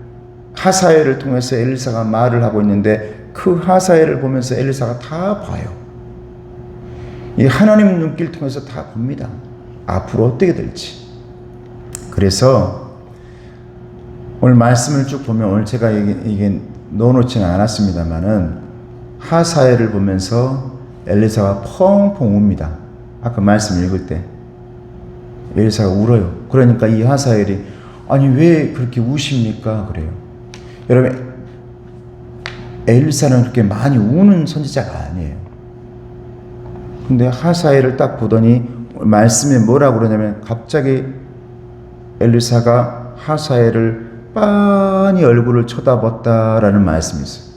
하사엘을 통해서 엘리사가 말을 하고 있는데 그 하사엘을 보면서 엘리사가 다 봐요. 이 하나님 눈길 통해서 다 봅니다. 앞으로 어떻게 될지. 그래서 오늘 말씀을 쭉 보면 오늘 제가 이게 넣어놓지는 않았습니다만은 하사엘을 보면서 엘리사가 펑펑 웁니다. 아까 말씀 읽을 때 엘리사가 울어요. 그러니까 이 하사엘이 아니 왜 그렇게 우십니까? 그래요. 여러분 엘리사는 그렇게 많이 우는 선지자가 아니에요. 근데 하사엘을 딱 보더니 말씀에 뭐라고 그러냐면 갑자기 엘리사가 하사엘을 빤히 얼굴을 쳐다봤다라는 말씀이 있어요.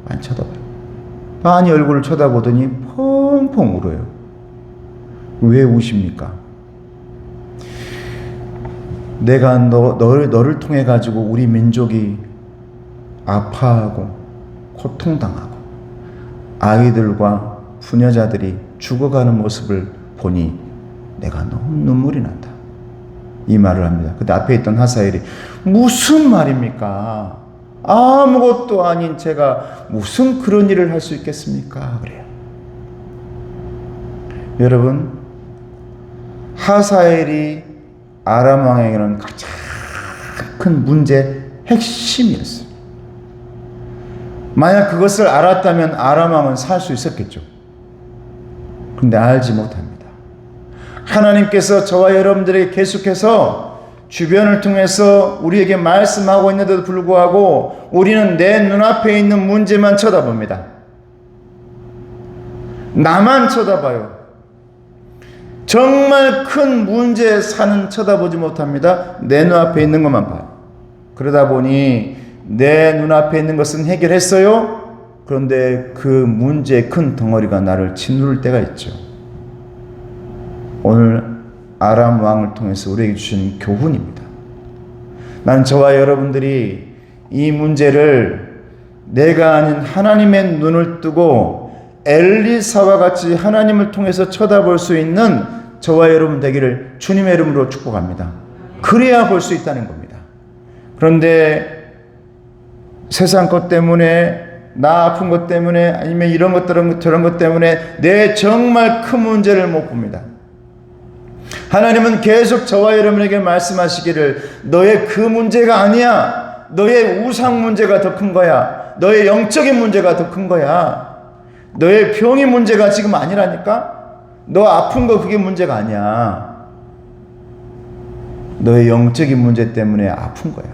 빤히 쳐다봐요. 빤히 얼굴을 쳐다보더니 펑펑 울어요. 왜 우십니까? 내가 너를 통해 가지고 우리 민족이 아파하고 고통당하고 아이들과 부녀자들이 죽어가는 모습을 보니 내가 너무 눈물이 난다. 이 말을 합니다. 그때 앞에 있던 하사엘이 무슨 말입니까? 아무것도 아닌 제가 무슨 그런 일을 할 수 있겠습니까? 그래요. 여러분, 하사엘이 아람 왕에게는 가장 큰 문제의 핵심이었어요. 만약 그것을 알았다면 아람 왕은 살 수 있었겠죠. 그런데 알지 못합니다. 하나님께서 저와 여러분들에게 계속해서 주변을 통해서 우리에게 말씀하고 있는데도 불구하고 우리는 내 눈앞에 있는 문제만 쳐다봅니다. 나만 쳐다봐요. 정말 큰 문제의 산은 쳐다보지 못합니다. 내 눈앞에 있는 것만 봐요. 그러다 보니 내 눈앞에 있는 것은 해결했어요. 그런데 그 문제의 큰 덩어리가 나를 짓누를 때가 있죠. 오늘 아람 왕을 통해서 우리에게 주신 교훈입니다. 나는 저와 여러분들이 이 문제를 내가 아닌 하나님의 눈을 뜨고 엘리사와 같이 하나님을 통해서 쳐다볼 수 있는 저와 여러분 되기를 주님의 이름으로 축복합니다. 그래야 볼 수 있다는 겁니다. 그런데 세상 것 때문에, 나 아픈 것 때문에, 아니면 이런 것 저런 것 때문에 내 정말 큰 문제를 못 봅니다. 하나님은 계속 저와 여러분에게 말씀하시기를 너의 그 문제가 아니야. 너의 우상 문제가 더 큰 거야. 너의 영적인 문제가 더 큰 거야. 너의 병이 문제가 지금 아니라니까? 너 아픈 거 그게 문제가 아니야. 너의 영적인 문제 때문에 아픈 거야.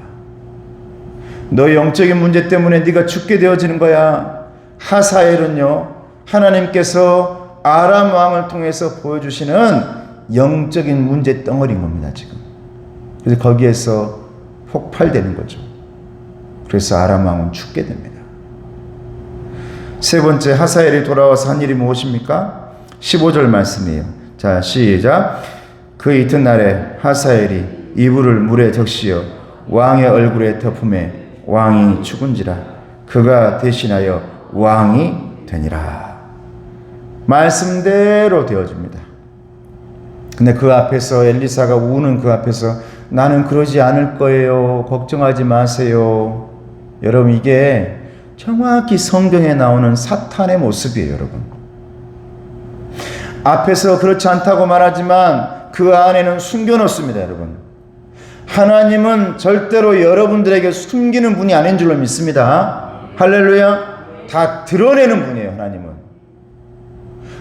너의 영적인 문제 때문에 네가 죽게 되어지는 거야. 하사엘은요, 하나님께서 아람 왕을 통해서 보여주시는 영적인 문제 덩어리인 겁니다, 지금. 그래서 거기에서 폭발되는 거죠. 그래서 아람 왕은 죽게 됩니다. 세 번째, 하사엘이 돌아와서 한 일이 무엇입니까? 15절 말씀이에요. 자, 시작. 그 이튿날에 하사엘이 이불을 물에 적시어 왕의 얼굴에 덮음에 왕이 죽은지라 그가 대신하여 왕이 되니라. 말씀대로 되어집니다. 근데 그 앞에서 엘리사가 우는 그 앞에서 나는 그러지 않을 거예요. 걱정하지 마세요. 여러분, 이게 정확히 성경에 나오는 사탄의 모습이에요, 여러분. 앞에서 그렇지 않다고 말하지만 그 안에는 숨겨놓습니다, 여러분. 하나님은 절대로 여러분들에게 숨기는 분이 아닌 줄로 믿습니다. 할렐루야. 다 드러내는 분이에요, 하나님은.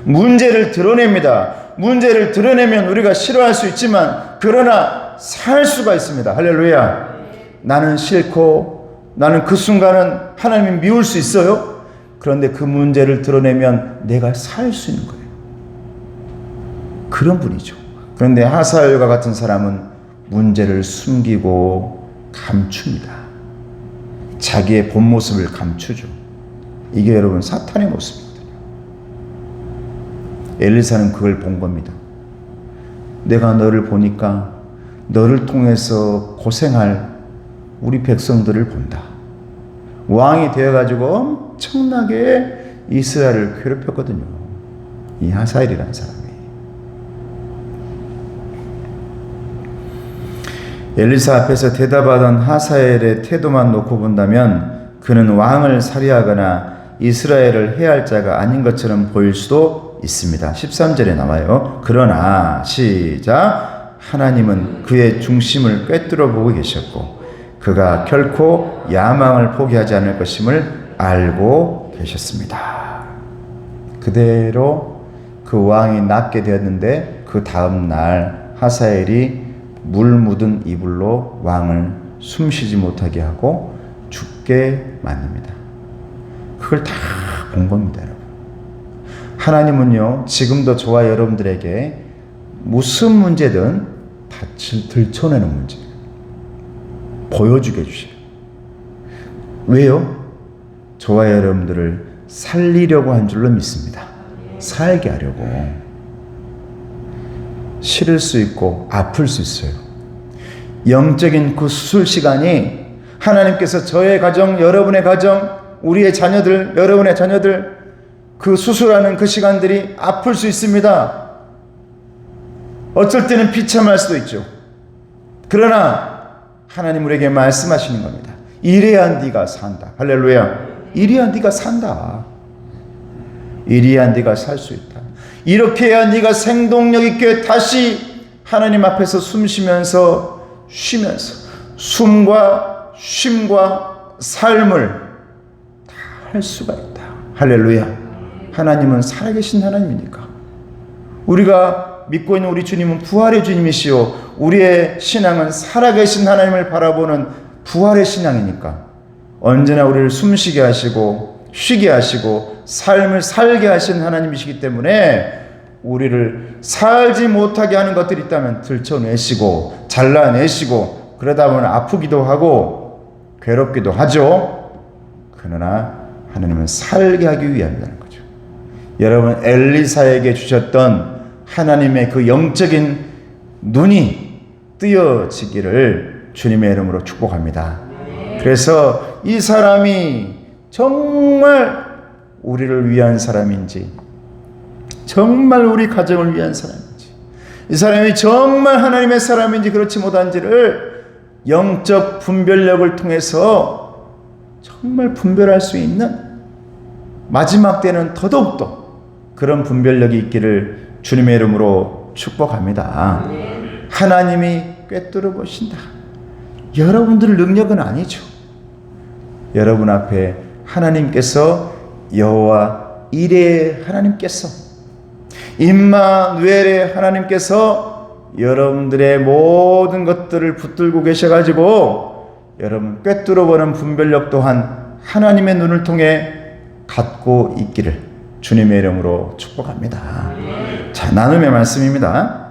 문제를 드러냅니다. 문제를 드러내면 우리가 싫어할 수 있지만 그러나 살 수가 있습니다. 할렐루야. 나는 싫고 나는 그 순간은 하나님이 미울 수 있어요. 그런데 그 문제를 드러내면 내가 살 수 있는 거예요. 그런 분이죠. 그런데 하사엘과 같은 사람은 문제를 숨기고 감춥니다. 자기의 본 모습을 감추죠. 이게 여러분 사탄의 모습입니다. 엘리사는 그걸 본 겁니다. 내가 너를 보니까 너를 통해서 고생할 우리 백성들을 본다. 왕이 되어가지고 엄청나게 이스라엘을 괴롭혔거든요. 이 하사엘이라는 사람이. 엘리사 앞에서 대답하던 하사엘의 태도만 놓고 본다면 그는 왕을 살해하거나 이스라엘을 해할 자가 아닌 것처럼 보일 수도 있습니다. 13절에 나와요. 그러나 시작. 하나님은 그의 중심을 꿰뚫어 보고 계셨고 그가 결코 야망을 포기하지 않을 것임을 알고 계셨습니다. 그대로 그 왕이 낫게 되었는데 그 다음 날 하사엘이 물 묻은 이불로 왕을 숨쉬지 못하게 하고 죽게 만듭니다. 그걸 다 본 겁니다, 여러분. 하나님은요, 지금도 저와 여러분들에게 무슨 문제든 다 들춰내는 문제 보여주게 해주세요. 왜요? 저와 여러분들을 살리려고 한 줄로 믿습니다. 살게 하려고. 싫을 수 있고 아플 수 있어요. 영적인 그 수술 시간이 하나님께서 저의 가정, 여러분의 가정, 우리의 자녀들, 여러분의 자녀들 그 수술하는 그 시간들이 아플 수 있습니다. 어쩔 때는 비참할 수도 있죠. 그러나 하나님 우리에게 말씀하시는 겁니다. 이래야 네가 산다. 할렐루야. 이래야 네가 산다. 이래야 네가 살 수 있다. 이렇게 해야 네가 생동력 있게 다시 하나님 앞에서 숨 쉬면서 숨과 쉼과 삶을 다 할 수가 있다. 할렐루야. 하나님은 살아계신 하나님이니까. 우리가 믿고 있는 우리 주님은 부활의 주님이시요 우리의 신앙은 살아계신 하나님을 바라보는 부활의 신앙이니까 언제나 우리를 숨쉬게 하시고 쉬게 하시고 삶을 살게 하신 하나님이시기 때문에 우리를 살지 못하게 하는 것들이 있다면 들춰내시고 잘라내시고 그러다 보면 아프기도 하고 괴롭기도 하죠. 그러나 하나님은 살게 하기 위함이라는 거죠. 여러분 엘리사에게 주셨던 하나님의 그 영적인 눈이 뜨여지기를 주님의 이름으로 축복합니다. 그래서 이 사람이 정말 우리를 위한 사람인지 정말 우리 가정을 위한 사람인지 이 사람이 정말 하나님의 사람인지 그렇지 못한지를 영적 분별력을 통해서 정말 분별할 수 있는 마지막 때는 더더욱더 그런 분별력이 있기를 주님의 이름으로 축복합니다. 하나님이 꿰뚫어 보신다. 여러분들 능력은 아니죠. 여러분 앞에 하나님께서 여호와 이레의 하나님께서 임마누엘의 하나님께서 여러분들의 모든 것들을 붙들고 계셔가지고 여러분 꿰뚫어 보는 분별력 또한 하나님의 눈을 통해 갖고 있기를 주님의 이름으로 축복합니다. 자, 나눔의 말씀입니다.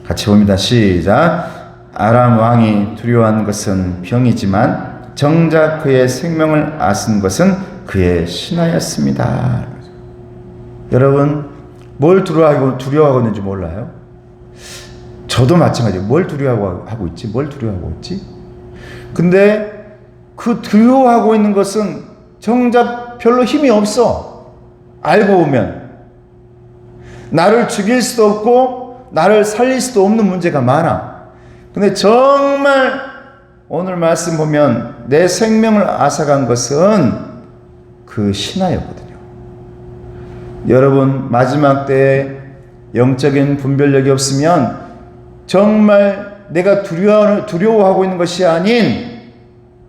같이 봅니다. 시작. 아람 왕이 두려워한 것은 병이지만 정작 그의 생명을 앗은 것은 그의 신하였습니다. 여러분 뭘 두려워하고 있는지 몰라요? 저도 마찬가지예요. 뭘 두려워하고 있지? 뭘 두려워하고 있지? 근데 그 두려워하고 있는 것은 정작 별로 힘이 없어. 알고 보면 나를 죽일 수도 없고 나를 살릴 수도 없는 문제가 많아. 근데 정말 오늘 말씀 보면 내 생명을 앗아간 것은 그 신하였거든요. 여러분 마지막 때에 영적인 분별력이 없으면 정말 내가 두려워하고 있는 것이 아닌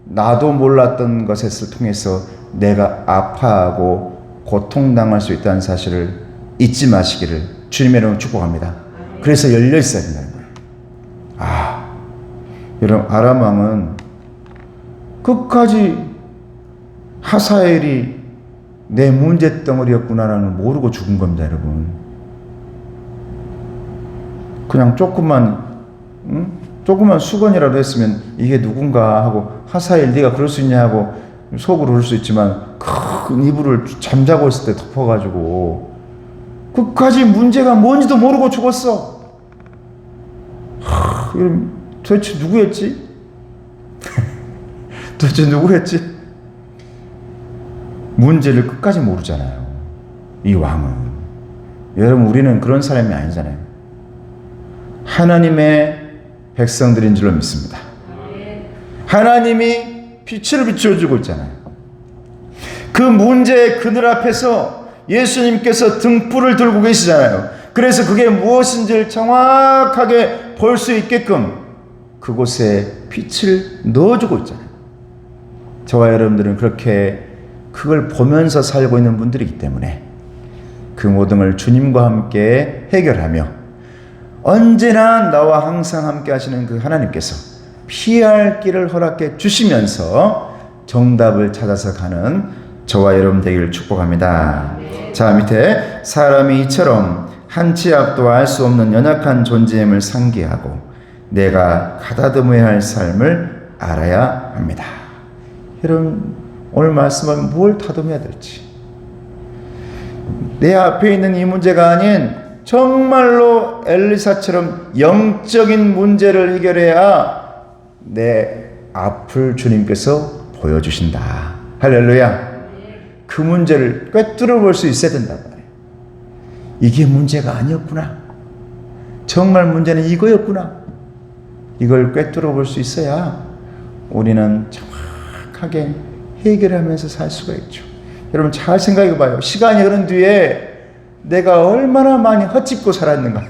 나도 몰랐던 것을 통해서 내가 아파하고 고통당할 수 있다는 사실을 잊지 마시기를 주님의 이름으로 축복합니다. 그래서 열려 있어야 된다는 거예요. 여러분 아람 왕은 끝까지 하사엘이 내 문제덩어리였구나라는 모르고 죽은 겁니다. 여러분 그냥 조그만 수건이라도 했으면 이게 누군가 하고 하사엘 네가 그럴 수 있냐 하고 속으로 그럴 수 있지만 큰 이불을 잠자고 있을 때 덮어가지고 끝까지 문제가 뭔지도 모르고 죽었어. 도대체 누구였지? 도대체 누구였지? 문제를 끝까지 모르잖아요. 이 왕은. 여러분 우리는 그런 사람이 아니잖아요. 하나님의 백성들인 줄로 믿습니다. 하나님이 빛을 비춰주고 있잖아요. 그 문제의 그늘 앞에서 예수님께서 등불을 들고 계시잖아요. 그래서 그게 무엇인지를 정확하게 볼 수 있게끔 그곳에 빛을 넣어주고 있잖아요. 저와 여러분들은 그렇게 그걸 보면서 살고 있는 분들이기 때문에 그 모든 걸 주님과 함께 해결하며 언제나 나와 항상 함께 하시는 그 하나님께서 피할 길을 허락해 주시면서 정답을 찾아서 가는 저와 여러분 되기를 축복합니다. 자, 밑에 사람이 이처럼 한치 앞도 알 수 없는 연약한 존재임을 상기하고 내가 가다듬어야 할 삶을 알아야 합니다. 여러분 오늘 말씀은 뭘 다듬어야 될지, 내 앞에 있는 이 문제가 아닌 정말로 엘리사처럼 영적인 문제를 해결해야 내 앞을 주님께서 보여주신다. 할렐루야. 그 문제를 꿰뚫어 볼 수 있어야 된단 말이에요. 이게 문제가 아니었구나. 정말 문제는 이거였구나. 이걸 꿰뚫어 볼 수 있어야 우리는 완벽하게 해결하면서 살 수가 있죠. 여러분 잘 생각해 봐요. 시간이 흐른 뒤에 내가 얼마나 많이 헛짚고 살았는가.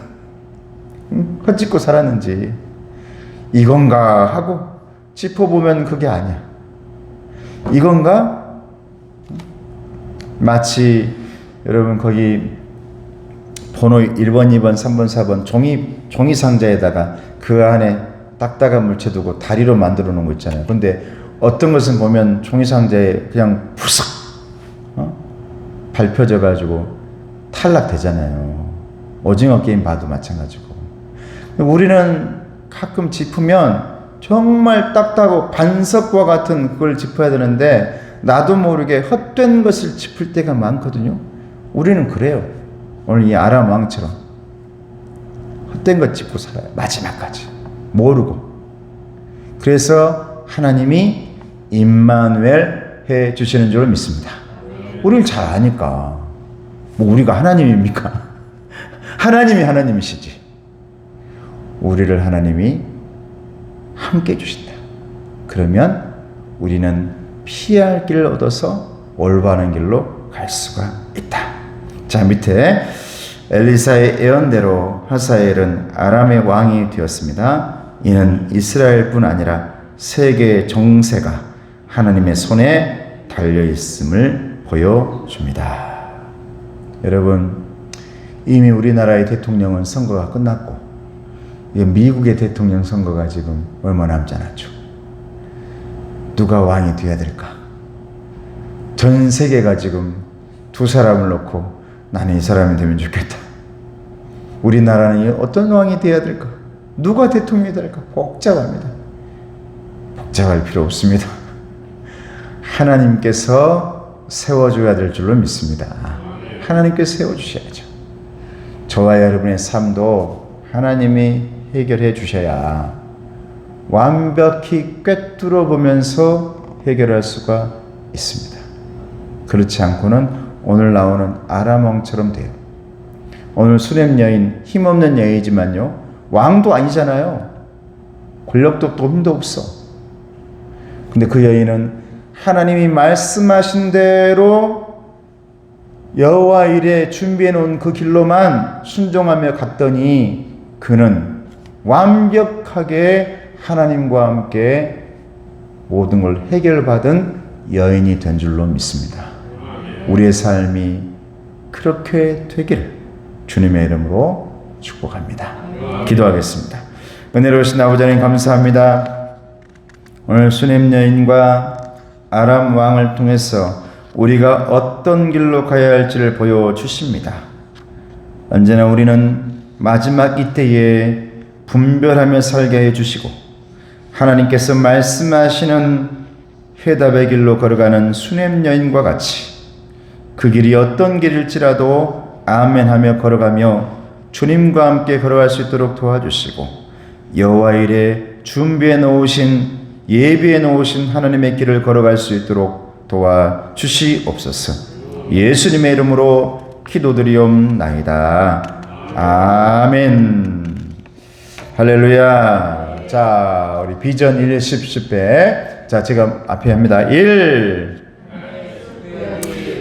헛짚고 살았는지. 이건가 하고 짚어보면 그게 아니야. 이건가? 마치 여러분 거기 번호 1번, 2번, 3번, 4번 종이 상자에다가 그 안에 딱딱한 물체 두고 다리로 만들어 놓은 거 있잖아요. 근데 어떤 것은 보면 종이 상자에 그냥 푸석 밟혀져 가지고 탈락되잖아요. 오징어 게임 봐도 마찬가지고. 우리는 가끔 짚으면 정말 딱딱하고 반석과 같은 그걸 짚어야 되는데 나도 모르게 헛된 것을 짚을 때가 많거든요. 우리는 그래요. 오늘 이 아람 왕처럼 헛된 것 짚고 살아요. 마지막까지 모르고. 그래서 하나님이 임마누엘 해 주시는 줄 믿습니다. 우리를 잘 아니까 뭐 우리가 하나님입니까? 하나님이 하나님이시지. 우리를 하나님이 함께 해주신다. 그러면 우리는 피할 길을 얻어서 올바른 길로 갈 수가 있다. 자, 밑에 엘리사의 예언대로 하사엘은 아람의 왕이 되었습니다. 이는 이스라엘뿐 아니라 세계의 정세가 하나님의 손에 달려있음을 보여줍니다. 여러분, 이미 우리나라의 대통령은 선거가 끝났고 미국의 대통령 선거가 지금 얼마 남지 않았죠. 누가 왕이 되어야 될까? 전 세계가 지금 두 사람을 놓고 나는 이 사람이 되면 좋겠다. 우리나라는 어떤 왕이 되어야 될까? 누가 대통령이 될까? 복잡합니다. 복잡할 필요 없습니다. 하나님께서 세워줘야 될 줄로 믿습니다. 하나님께서 세워주셔야죠. 저와 여러분의 삶도 하나님이 해결해 주셔야 완벽히 꿰뚫어 보면서 해결할 수가 있습니다. 그렇지 않고는 오늘 나오는 아람 왕처럼 돼요. 오늘 수렘 여인, 힘없는 여인이지만요, 왕도 아니잖아요. 권력도 없고 힘도 없어. 근데 그 여인은 하나님이 말씀하신 대로 여호와 일에 준비해 놓은 그 길로만 순종하며 갔더니 그는 완벽하게 하나님과 함께 모든 걸 해결받은 여인이 된 줄로 믿습니다. 우리의 삶이 그렇게 되기를 주님의 이름으로 축복합니다. 기도하겠습니다. 은혜로우신 아버지 하나님 감사합니다. 오늘 수넴 여인과 아람 왕을 통해서 우리가 어떤 길로 가야 할지를 보여주십니다. 언제나 우리는 마지막 이때에 분별하며 살게 해주시고 하나님께서 말씀하시는 해답의 길로 걸어가는 수넴 여인과 같이 그 길이 어떤 길일지라도 아멘하며 걸어가며 주님과 함께 걸어갈 수 있도록 도와주시고 여호와 일에 준비해 놓으신 예비해 놓으신 하나님의 길을 걸어갈 수 있도록 도와주시옵소서. 예수님의 이름으로 기도드리옵나이다. 아멘. 할렐루야. 자, 우리 비전 1, 10배. 자, 제가 앞에 합니다. 1,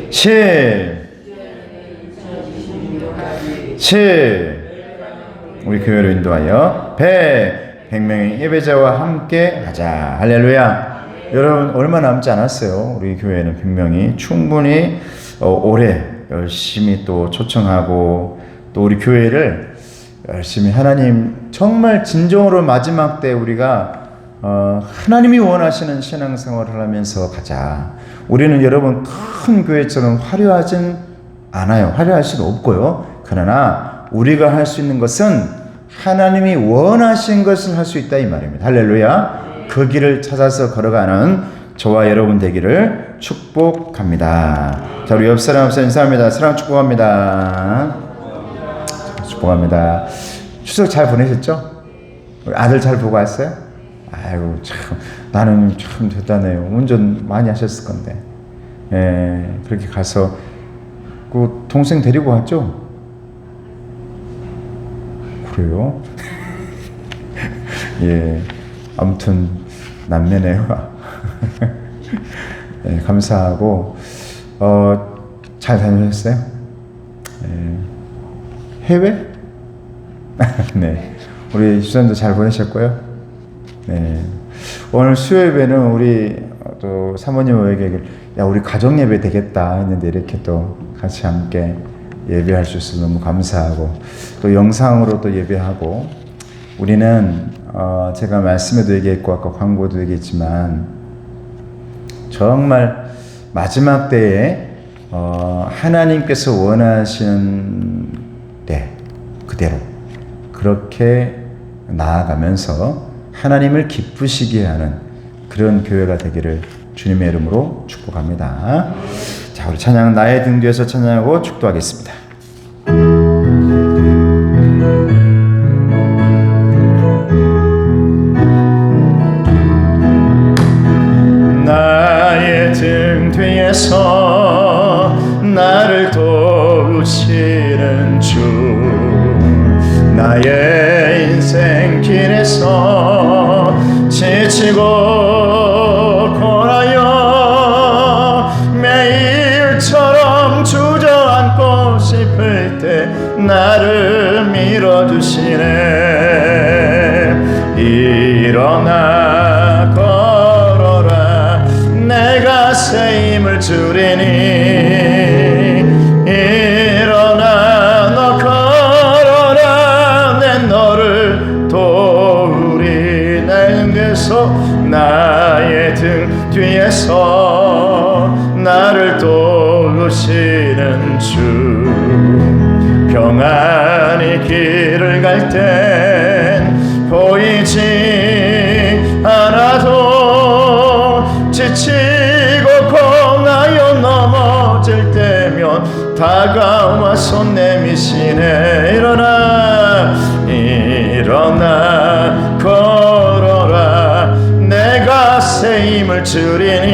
7, 7. 우리 교회로 인도하여 100명의 예배자와 함께 하자. 할렐루야. 여러분 얼마 남지 않았어요. 우리 교회는 100명이 충분히 올해 열심히 또 초청하고 또 우리 교회를 열심히 하나님 정말 진정으로 마지막 때 우리가 하나님이 원하시는 신앙생활을 하면서 가자. 우리는 여러분 큰 교회처럼 화려하진 않아요. 화려할 수는 없고요. 그러나 우리가 할 수 있는 것은 하나님이 원하신 것을 할 수 있다 이 말입니다. 할렐루야. 그 길을 찾아서 걸어가는 저와 여러분 되기를 축복합니다. 자, 우리 옆 사람 인사합니다. 사랑 축복합니다. 축복합니다. 추석 잘 보내셨죠? 우리 아들 잘 보고 왔어요? 아이고 참 나는 참 대단해요. 운전 많이 하셨을 건데. 예, 그렇게 가서 그 동생 데리고 왔죠? 그래요? 예, 아무튼 남매네요. 네, 감사하고 잘 다녀오셨어요? 네. 해외? 네, 우리 수산도 잘 보내셨고요. 네, 오늘 수요예배는 우리 또 사모님에게 야 우리 가정 예배 되겠다 했는데 이렇게 또 같이 함께 예배할 수 있어서 너무 감사하고 또 영상으로 또 예배하고 우리는 제가 말씀에도 얘기했고 아까 광고도 얘기했지만 정말 마지막 때에 하나님께서 원하시는 때 그대로 그렇게 나아가면서 하나님을 기쁘시게 하는 그런 교회가 되기를 주님의 이름으로 축복합니다. 자, 우리 찬양 나의 등 뒤에서 찬양하고 축도하겠습니다. 나의 등 뒤에서 나를 도우시는 주 나의 인생 길에서 지치고 고라여 매일처럼 주저앉고 싶을 때 나를 밀어주시네. 일어나 걸어라 내가 새 힘을 주리니 일어나 너 걸어라 내 너를 도우리 나의 등에서 나의 등 뒤에서 나를 도우시는 주 평안히 길을 갈 땐 보이지 않아도 지치고 겁나여 넘어질 때면 다가와 손 내미시네. 일어나 걸어라 내가 새 힘을 주리니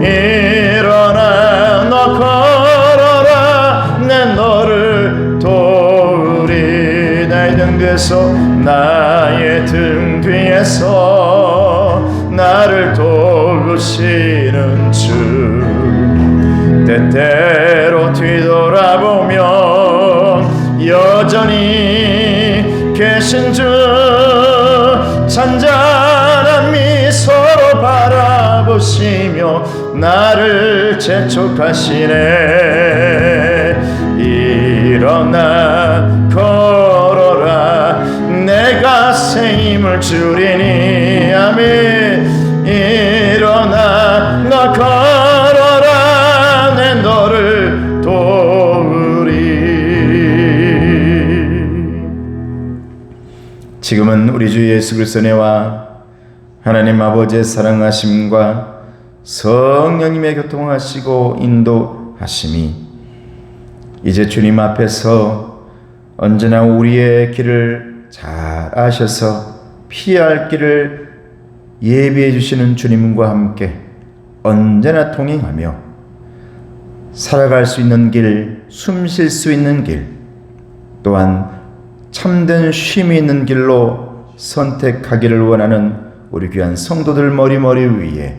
일어나 너 걸어라 내 너를 도우리 나의 등 뒤에서 나의 등 뒤에서 나를 도우시는 주 때때로 뒤돌아보면 여전히 계신 주 잔잔한 미소로 바라보시며 나를 재촉하시네. 일어나 걸어라 내가 새 힘을 주리니 아멘. 일어나 너 걸어라 내 너를 도우리. 지금은 우리 주 예수 그리스도의 은혜와 하나님 아버지의 사랑하심과 성령님의 교통하시고 인도하심이 이제 주님 앞에서 언제나 우리의 길을 잘 아셔서 피할 길을 예비해 주시는 주님과 함께 언제나 동행하며 살아갈 수 있는 길, 숨 쉴 수 있는 길, 또한 참된 쉼이 있는 길로 선택하기를 원하는 우리 귀한 성도들 머리 위에,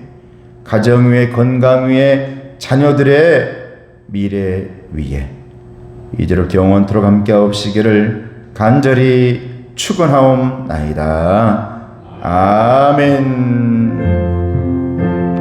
가정 위에, 건강 위에, 자녀들의 미래 위에 이제로 영원토록 함께하옵시기를 간절히 축원하옵나이다.